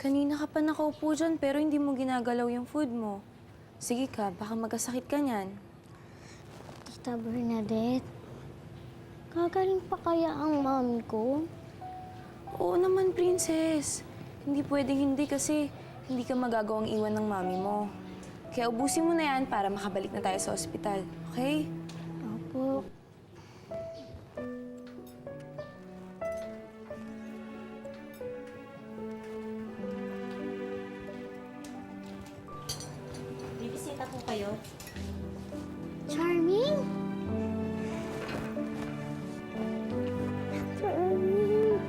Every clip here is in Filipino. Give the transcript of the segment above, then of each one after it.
Kanina ka pa nakaupo dyan pero hindi mo ginagalaw yung food mo. Sige ka, baka magkasakit ka niyan. Tita Bernadette, gagaling pa kaya ang mami ko? Oo naman, princess. Hindi pwedeng hindi kasi hindi ka magagawang iwan ng mami mo. Kaya ubusin mo na yan para makabalik na tayo sa ospital, okay? Opo. Bibisita po kayo. Charming? Charming.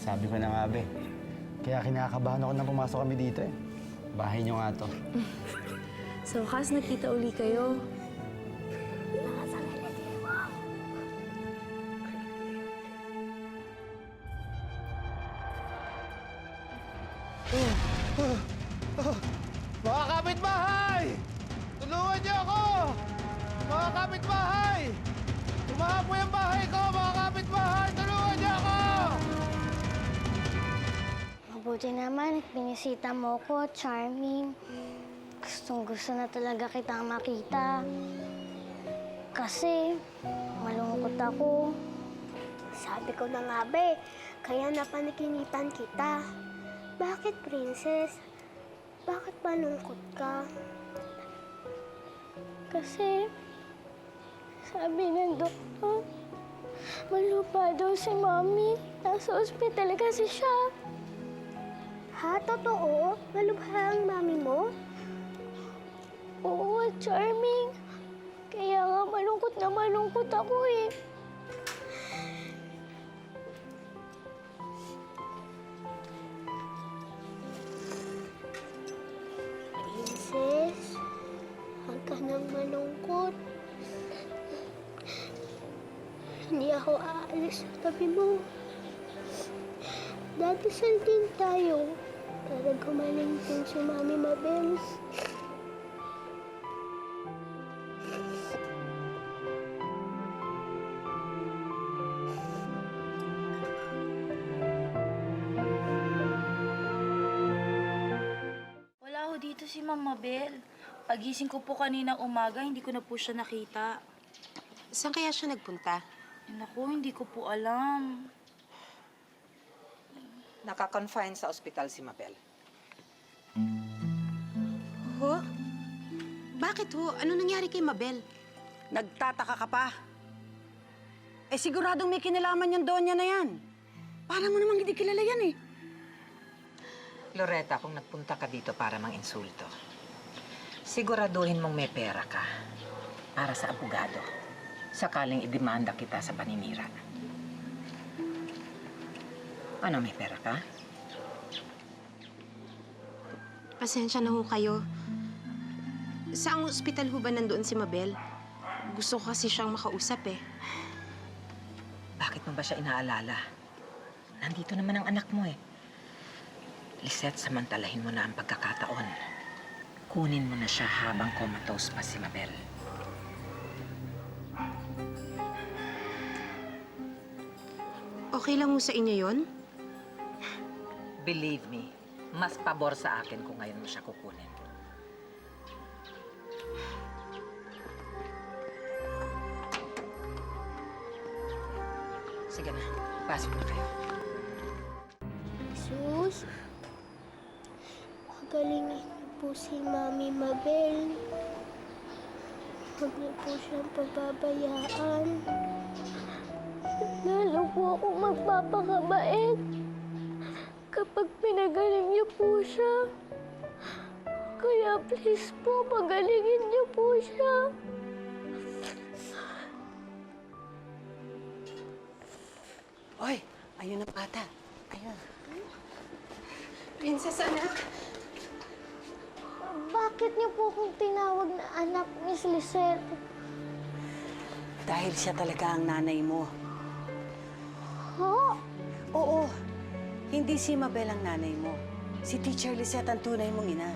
Sabi ko na nga, be. Kaya kinakabahan ako na pumasok kami dito eh. Bahay niyo nga to. Sa wakas, nakita uli kayo. Mga kapitbahay! Tulungan niyo ako! Mga kapitbahay! Tumaha po yung bahay ko, mga kapitbahay! Tulungan niyo ako! Mabuti naman at binisita mo ko, Charming. Gustong-gusto na talaga kitang makita. Kasi malungkot ako. Sabi ko na nga be, kaya napanikinipan kita. Bakit, princess? Bakit malungkot ka? Kasi sabi ng doktor, malupa daw si Mami. Nasa ospital kasi siya. Ha? Totoo? Malubha ang mami mo? Oo, Charming. Kaya nga malungkot na malungkot ako eh. Princess, huwag ka nang malungkot. Hindi ako aalis sa tabi mo. Dadasal din tayo para gumaling din si Mami Mabel. Wala ho dito si Mama Bel. Pagising ko po kanina umaga, hindi ko na po siya nakita. Saan kaya siya nagpunta? Naku, hindi ko po alam. Naka-confine sa ospital si Mabel. Ho? Bakit ho? Ano nangyari kay Mabel? Nagtataka ka pa? Eh siguradong may kinalaman yung donya na yan. Para mo namang hindi kilala yan eh. Loretta, kung nagpunta ka dito para mang-insulto, siguraduhin mong may pera ka para sa abogado. Sakaling idemanda kita sa paninira. Ano, may pera ka? Pasensya na ho kayo. Saang ospital ho ba nandoon si Mabel? Gusto ko kasi siyang makausap eh. Bakit mo ba siya inaalala? Nandito naman ang anak mo eh. Lisette, samantalahin mo na ang pagkakataon. Kunin mo na siya habang comatose pa si Mabel. Okay lang ho sa inyo yon? Believe me, mas pabor sa akin kung ngayon mo siya kukunin. Sige na, pasok na kayo. Jesus, pagalingin niyo po si Mami Mabel. Huwag niyo po siyang pababayaan. Lalo po akong magpapakabait kapag pinagaling niyo po siya. Kaya please po, pagalingin niyo po siya. Oy, ayun ang bata. Ayun. Princess, anak. Bakit niyo po akong tinawag na anak, Miss Lisette? Dahil siya talaga ang nanay mo. Ho? Oo, hindi si Mabel ang nanay mo. Si Teacher Lisette ang tunay mong ina.